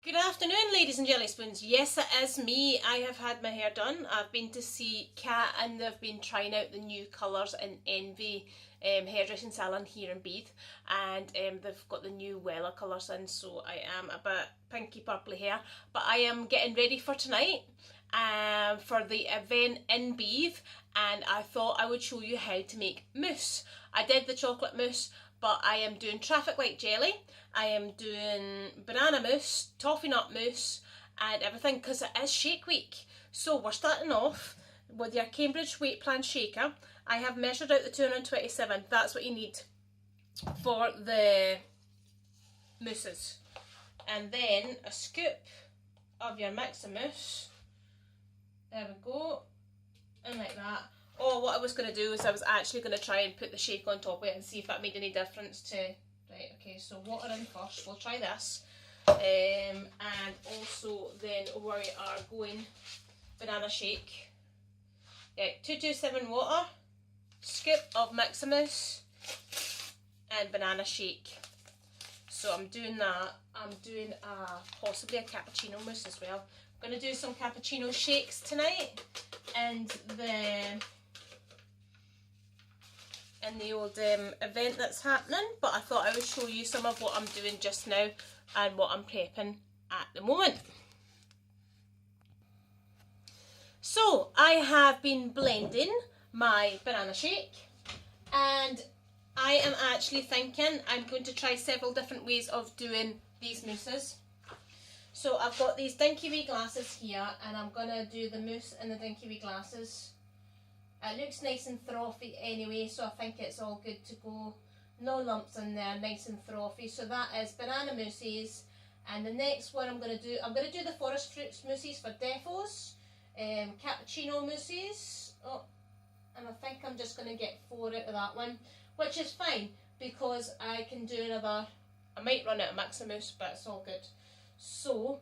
Good afternoon, ladies and jelly spoons. Yes, it is me. I have had my hair done. I've been to see Kat and they've been trying out the new colours in Envy hairdressing salon here in Beath, and they've got the new Wella colours in, so I am a bit pinky purply hair, but I am getting ready for tonight for the event in Beath, and I thought I would show you how to make mousse. I did the chocolate mousse, but I am doing traffic light jelly, I am doing banana mousse, toffee nut mousse and everything because it is shake week. So we're starting off with your Cambridge weight plan shaker. I have measured out the 227, that's what you need for the mousses. And then a scoop of your mix of mousse. There we go, and like that. Oh, what I was going to do is I was actually going to try and put the shake on top of it and see if that made any difference to... Right, okay, so water in first, we'll try this. And also then we are going banana shake. Yeah, 227 water, scoop of Mix-a-Mousse and banana shake. So I'm doing that. I'm doing possibly a cappuccino mousse as well. I'm going to do some cappuccino shakes tonight and in the old event that's happening, but I thought I would show you some of what I'm doing just now and what I'm prepping at the moment. So I have been blending my banana shake, and I am actually thinking I'm going to try several different ways of doing these mousses. So I've got these dinky wee glasses here, and I'm going to do the mousse in the dinky wee glasses. It looks nice and frothy anyway, so I think it's all good to go. No lumps in there, nice and frothy. So that is banana mousses. And the next one I'm going to do the forest fruits mousses for defos, cappuccino mousses. Oh, and I think I'm just going to get 4 out of that one, which is fine because I can do another. I might run out of Mix-a-Mousse, but it's all good. So,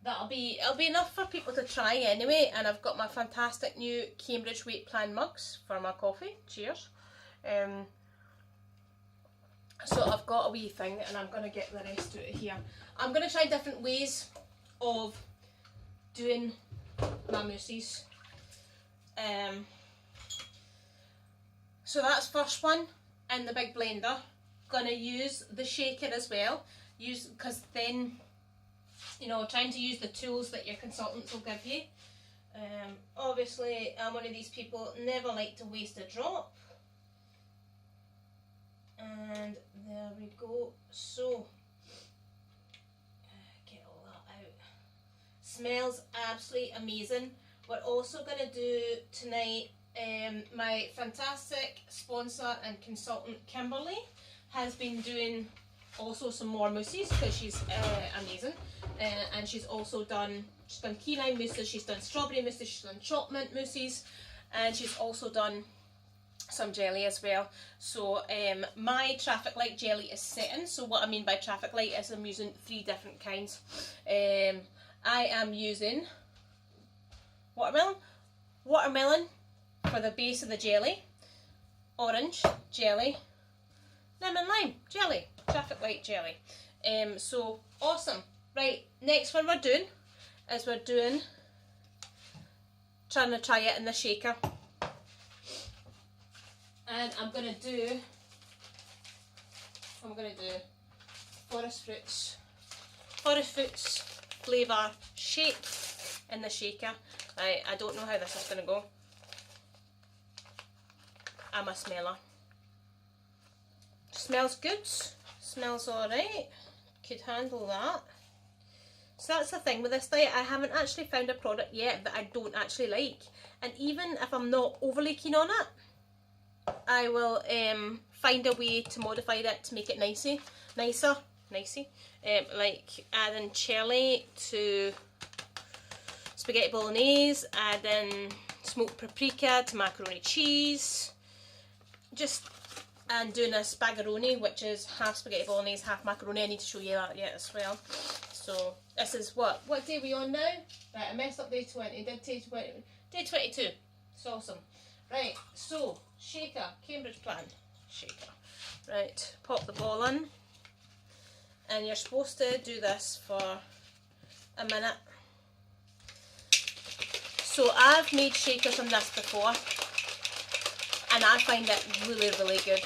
it'll be enough for people to try anyway, and I've got my fantastic new Cambridge weight plan mugs for my coffee. Cheers. So I've got a wee thing, and I'm going to get the rest out of here. I'm going to try different ways of doing my mousses. So that's first one in the big blender. Going to use the shaker as well, because then, you know, trying to use the tools that your consultants will give you. Obviously, I'm one of these people, never like to waste a drop. And there we go. So, get all that out. Smells absolutely amazing. We're also going to do tonight, my fantastic sponsor and consultant Kimberly has been doing also some more mousses because she's amazing, and she's done key lime mousses, she's done strawberry mousses, she's done chopped mint mousses, and she's also done some jelly as well. So my traffic light jelly is setting. So what I mean by traffic light is I'm using 3 different kinds. I am using watermelon for the base of the jelly, orange jelly, lemon lime jelly, traffic light jelly. So awesome. Right, next one we're doing is trying to try it in the shaker. And I'm gonna do forest fruits flavour shake in the shaker. I don't know how this is gonna go. I'm a smeller. Smells good, smells alright, could handle that. So that's the thing with this diet, I haven't actually found a product yet that I don't actually like, and even if I'm not overly keen on it, I will find a way to modify it to make it nicer, like adding chili to spaghetti bolognese, adding smoked paprika to macaroni cheese, and doing a spaghetti, which is half spaghetti bolognese, half macaroni. I need to show you that yet as well. So this is what day are we on now? Right, I messed up day 20, did day 22. It's awesome. Right, so shaker, Cambridge plan shaker. Right, pop the ball in. and you're supposed to do this for a minute. So I've made shakers on this before, and I find it really, really good.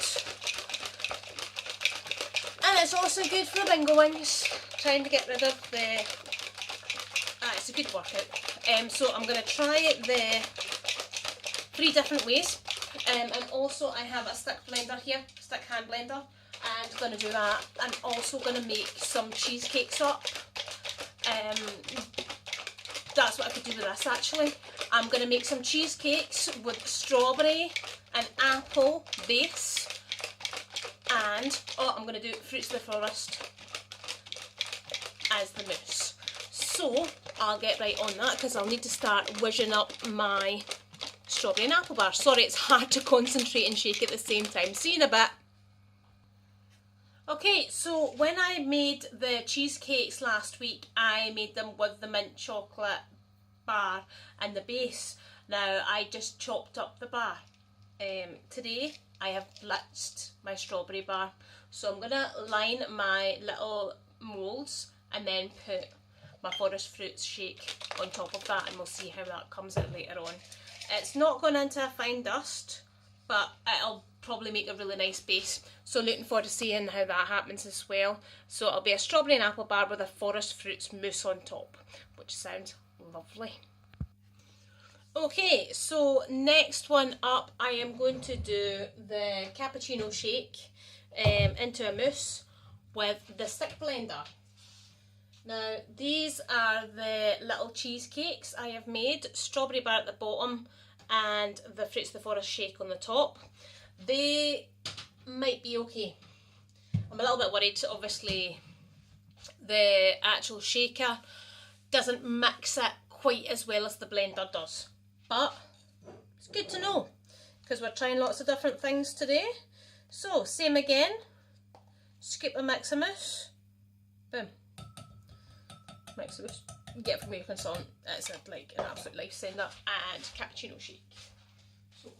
And it's also good for the bingo wings, trying to get rid of the... it's a good workout. So I'm going to try the 3 different ways. And also I have a stick blender here, stick hand blender, and I'm going to do that. I'm also going to make some cheesecakes up. That's what I could do with this actually. I'm going to make some cheesecakes with strawberry and apple base, and I'm going to do Fruits of the Forest as the mousse. So I'll get right on that because I'll need to start whizzing up my strawberry and apple bar. Sorry, it's hard to concentrate and shake at the same time. See you in a bit. Okay, so when I made the cheesecakes last week, I made them with the mint chocolate bar and the base. Now, I just chopped up the bar. Today, I have blitzed my strawberry bar. So I'm going to line my little moulds and then put my forest fruits shake on top of that, and we'll see how that comes out later on. It's not gone into a fine dust, but it'll probably make a really nice base. So looking forward to seeing how that happens as well. So it'll be a strawberry and apple bar with a forest fruits mousse on top, which sounds lovely. Okay, so next one up, I am going to do the cappuccino shake into a mousse with the stick blender. Now, these are the little cheesecakes I have made. Strawberry bar at the bottom and the Fruits of the Forest shake on the top. They might be okay. I'm a little bit worried, obviously the actual shaker doesn't mix it quite as well as the blender does. But it's good to know, because we're trying lots of different things today. So, same again. Scoop a mix of mousse. Boom. Mix of mousse. Get it from your consultant. It's like an absolute lifesaver. And cappuccino shake. So,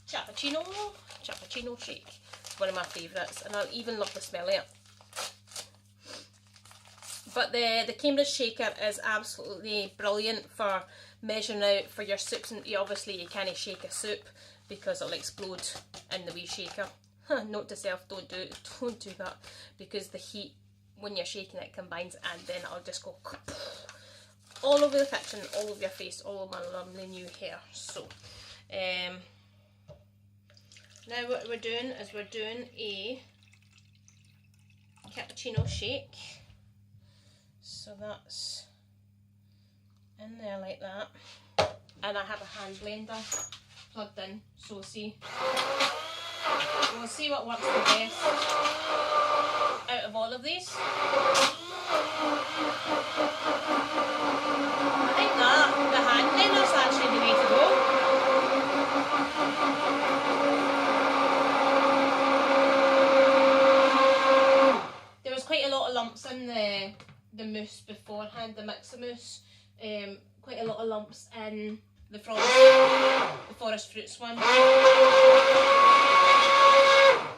cappuccino shake. One of my favourites, and I even love the smell of it. But the Cambridge shaker is absolutely brilliant for measuring out for your soups, and obviously you can't shake a soup because it'll explode in the wee shaker. Note to self, don't do that, because the heat when you're shaking it combines, and then it'll just go all over the kitchen, all over your face, all over my lovely new hair. So now what we're doing is we're doing a cappuccino shake. So that's in there like that, and I have a hand blender plugged in, so we'll see what works the best out of all of these. I think that the hand blender's actually the way to go. There was quite a lot of lumps in the mousse beforehand, the mix of mousse. Quite a lot of lumps in the forest fruits one.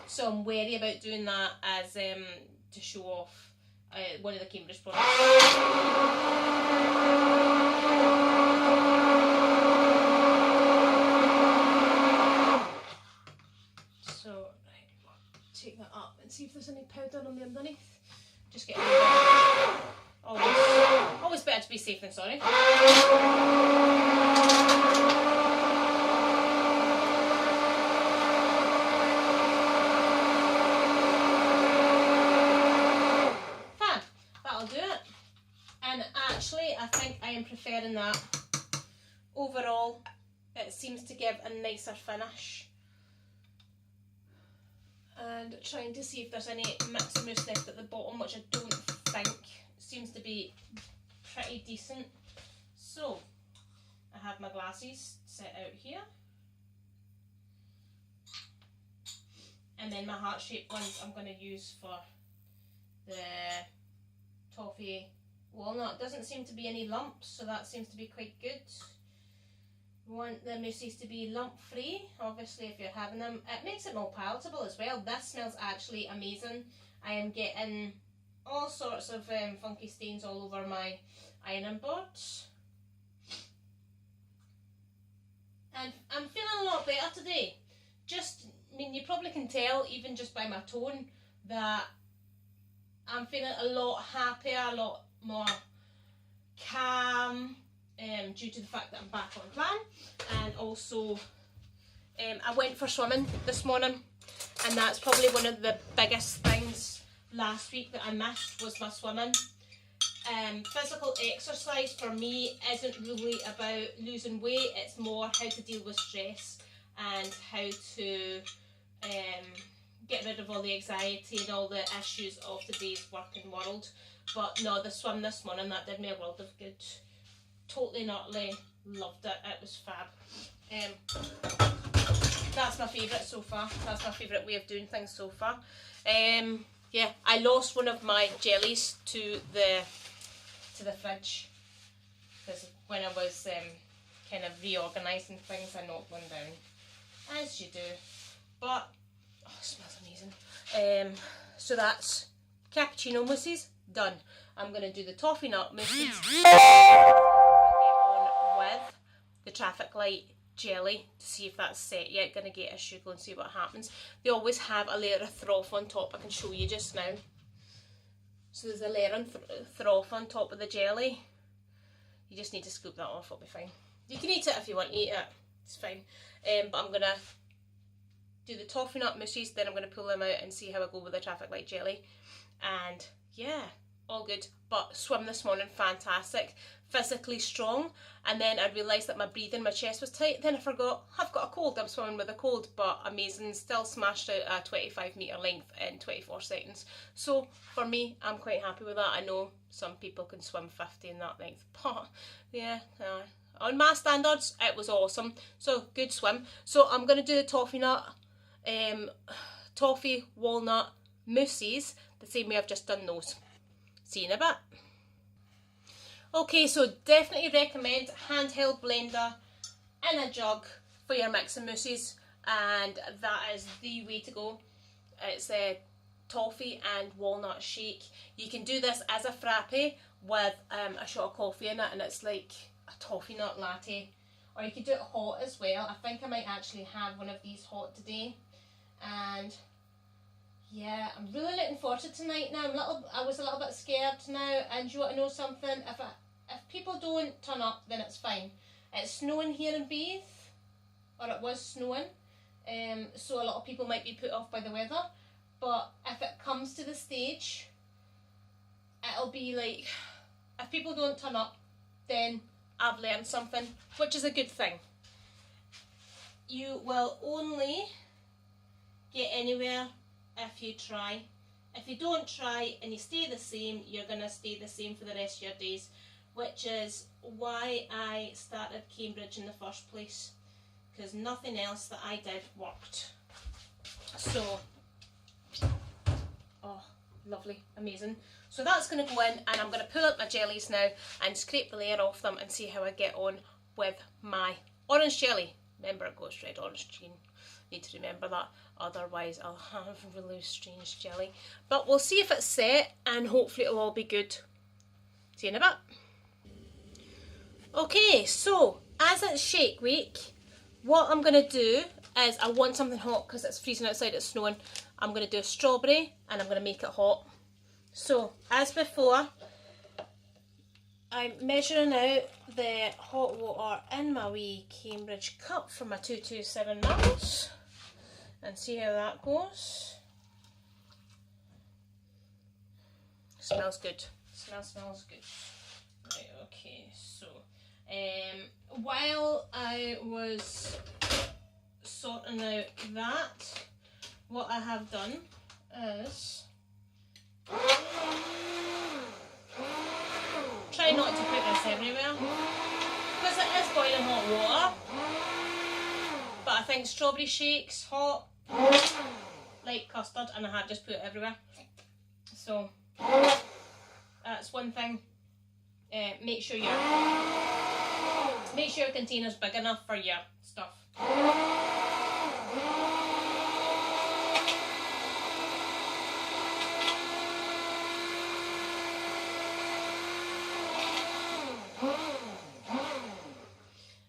So I'm wary about doing that as to show off one of the Cambridge products. So right, take that up and see if there's any powder on the underneath. Just get always better to be safe than sorry. Fab, that'll do it. And actually, I think I am preferring that. Overall, it seems to give a nicer finish. And trying to see if there's any mix of mousse left at the bottom, which I don't think. Seems to be pretty decent. So I have my glasses set out here, and then my heart-shaped ones I'm going to use for the toffee walnut. Doesn't seem to be any lumps, so that seems to be quite good. We want the mousses to be lump-free, obviously, if you're having them. It makes it more palatable as well. This smells actually amazing. I am getting all sorts of funky stains all over my ironing board. And I'm feeling a lot better today. I mean, you probably can tell even just by my tone that I'm feeling a lot happier, a lot more calm, due to the fact that I'm back on plan. And also I went for swimming this morning, and that's probably one of the biggest things last week that I missed, was my swimming. Physical exercise for me isn't really about losing weight, it's more how to deal with stress and how to get rid of all the anxiety and all the issues of today's working world. But no, the swim this morning, that did me a world of good. Totally and utterly loved it, it was fab. That's my favourite so far, that's my favourite way of doing things so far. Yeah, I lost one of my jellies to the fridge, because when I was kind of reorganising things, I knocked one down, as you do. But oh, it smells amazing. So that's cappuccino mousses done. I'm going to do the toffee nut mousses on with the traffic light jelly to see if that's set yet. Going to get a sugar and see what happens. They always have a layer of froth on top. I can show you just now. So there's a layer of froth on top of the jelly. You just need to scoop that off, it'll be fine. You can eat it if you want to eat it, it's fine. But I'm going to do the toffee nut mousses, then I'm going to pull them out and see how I go with the traffic light jelly. And yeah, all good. But swim this morning, fantastic. Physically strong. And then I realised that my breathing, my chest was tight. Then I forgot, I've got a cold, I'm swimming with a cold. But amazing, still smashed out a 25 metre length in 24 seconds. So for me, I'm quite happy with that. I know some people can swim 50 in that length. But yeah, on my standards, it was awesome. So good swim. So I'm going to do the toffee walnut mousses the same way I've just done those. See you in a bit. Okay, so definitely recommend handheld blender in a jug for your mixing mousses, and that is the way to go. It's a toffee and walnut shake. You can do this as a frappe with a shot of coffee in it, and it's like a toffee nut latte. Or you could do it hot as well. I think I might actually have one of these hot today. And yeah, I'm really looking forward to tonight now. I was a little bit scared now, and you want to know something? If people don't turn up, then it's fine. It's snowing here in Bath, or it was snowing, so a lot of people might be put off by the weather. But if it comes to the stage, it'll be like, if people don't turn up, then I've learned something, which is a good thing. You will only get anywhere if you try. If you don't try and you stay the same, you're going to stay the same for the rest of your days, which is why I started Cambridge in the first place, because nothing else that I did worked. So, oh, lovely, amazing. So that's going to go in, and I'm going to pull out my jellies now and scrape the layer off them and see how I get on with my orange jelly. Remember, it goes red, orange, green. Need to remember that, otherwise I'll have really strange jelly. But we'll see if it's set, and hopefully it'll all be good. See you in a bit. Okay, so as it's shake week, what I'm going to do is, I want something hot because it's freezing outside, it's snowing. I'm going to do a strawberry and I'm going to make it hot. So as before, I'm measuring out the hot water in my wee Cambridge cup for my 227 mils. And see how that goes. Smells good. Smells good. Right, okay, so while I was sorting out that, what I have done is try not to put this everywhere, because it is boiling hot water. But I think strawberry shakes hot like custard, and I have just put it everywhere. So that's one thing. Make sure your container's big enough for your stuff. And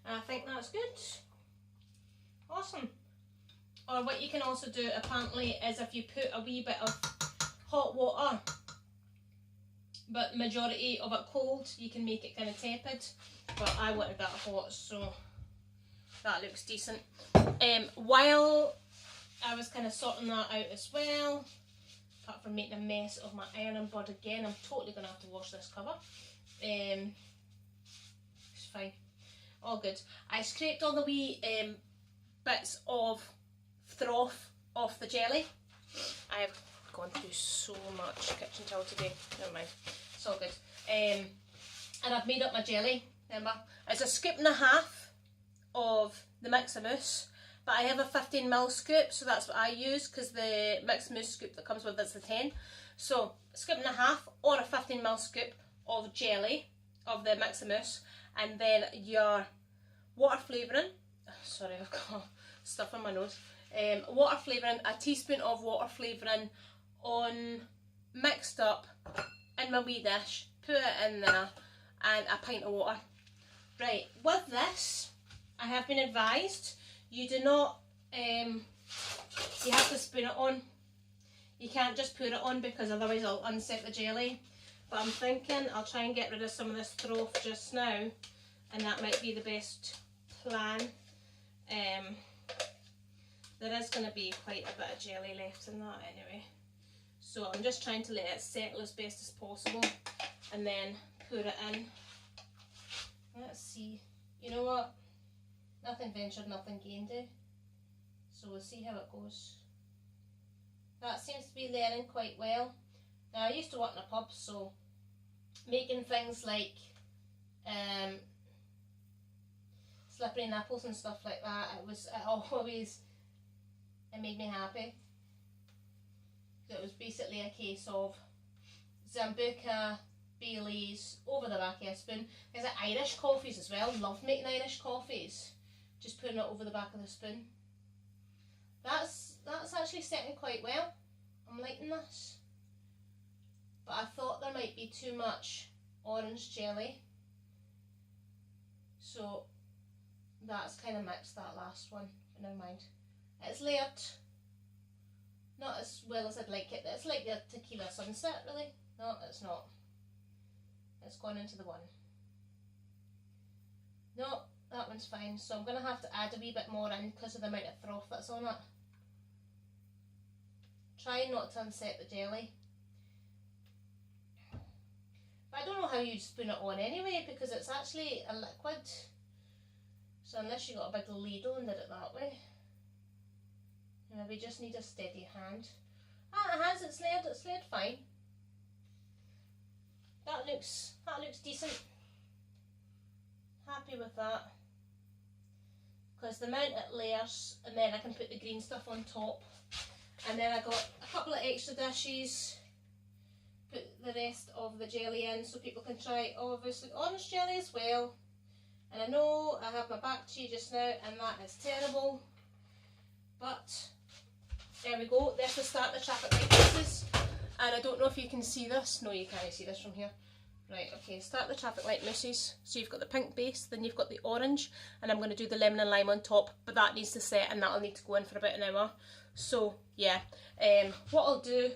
I think that's good. Awesome. Or what you can also do apparently is if you put a wee bit of hot water, but majority of it cold, you can make it kind of tepid. But I wanted that hot, so that looks decent. While I was kind of sorting that out as well, apart from making a mess of my ironing board again, I'm totally going to have to wash this cover. It's fine. All good. I scraped all the wee bits of froth off the jelly. I have gone through so much kitchen towel today. Never mind. It's all good. And I've made up my jelly. Remember, it's a scoop and a half of the mix of mousse, but I have a 15ml scoop, so that's what I use because the mixed mousse scoop that comes with it's the 10. So a scoop and a half or a 15ml scoop of jelly of the mix of mousse, and then your water flavouring. Sorry, I've got stuff in my nose. Water flavouring, a teaspoon of water flavouring on mixed up in my wee dish, put it in there, and a pint of water. Right, with this, I have been advised you do not, you have to spoon it on. You can't just put it on because otherwise it'll unset the jelly. But I'm thinking I'll try and get rid of some of this froth just now, and that might be the best plan. There is going to be quite a bit of jelly left in that anyway. So I'm just trying to let it settle as best as possible and then put it in. Let's see. You know what? Nothing ventured, nothing gained, eh? So we'll see how it goes. That seems to be layering quite well. Now I used to work in a pub, so making things like slippery nipples and stuff like that, it made me happy. So it was basically a case of Zambuca, Baileys, over the back of a spoon. There's Irish coffees as well. Love making Irish coffees. Just putting it over the back of the spoon. That's actually setting quite well. I'm liking this. But I thought there might be too much orange jelly. So that's kind of mixed that last one. But never mind. It's layered. Not as well as I'd like it. It's like the tequila sunset, really. No, it's not. It's gone into the one. No, that one's fine. So I'm going to have to add a wee bit more in because of the amount of froth that's on it. Try not to unset the jelly. But I don't know how you spoon it on anyway because it's actually a liquid. So unless you got a big ladle and did it that way. We just need a steady hand. Ah, it has, it's layered fine. That looks decent. Happy with that. Because the amount it layers, and then I can put the green stuff on top. And then I got a couple of extra dishes. Put the rest of the jelly in so people can try obviously orange jelly as well. And I know I have my back to you just now and that is terrible. But there we go, there's the start the traffic light mousses. And I don't know if you can see this. No, you can't see this from here. Right, okay, start the traffic light mousses. So you've got the pink base, then you've got the orange, and I'm going to do the lemon and lime on top, but that needs to set and that'll need to go in for about an hour. So yeah, what I'll do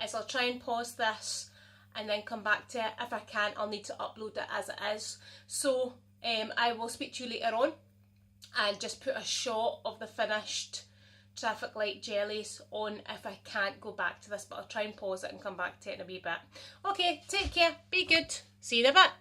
is I'll try and pause this and then come back to it. If I can't, I'll need to upload it as it is. So I will speak to you later on and just put a shot of the finished traffic light jellies on if I can't go back to this, but I'll try and pause it and come back to it in a wee bit. Okay, take care, be good, see you in a bit.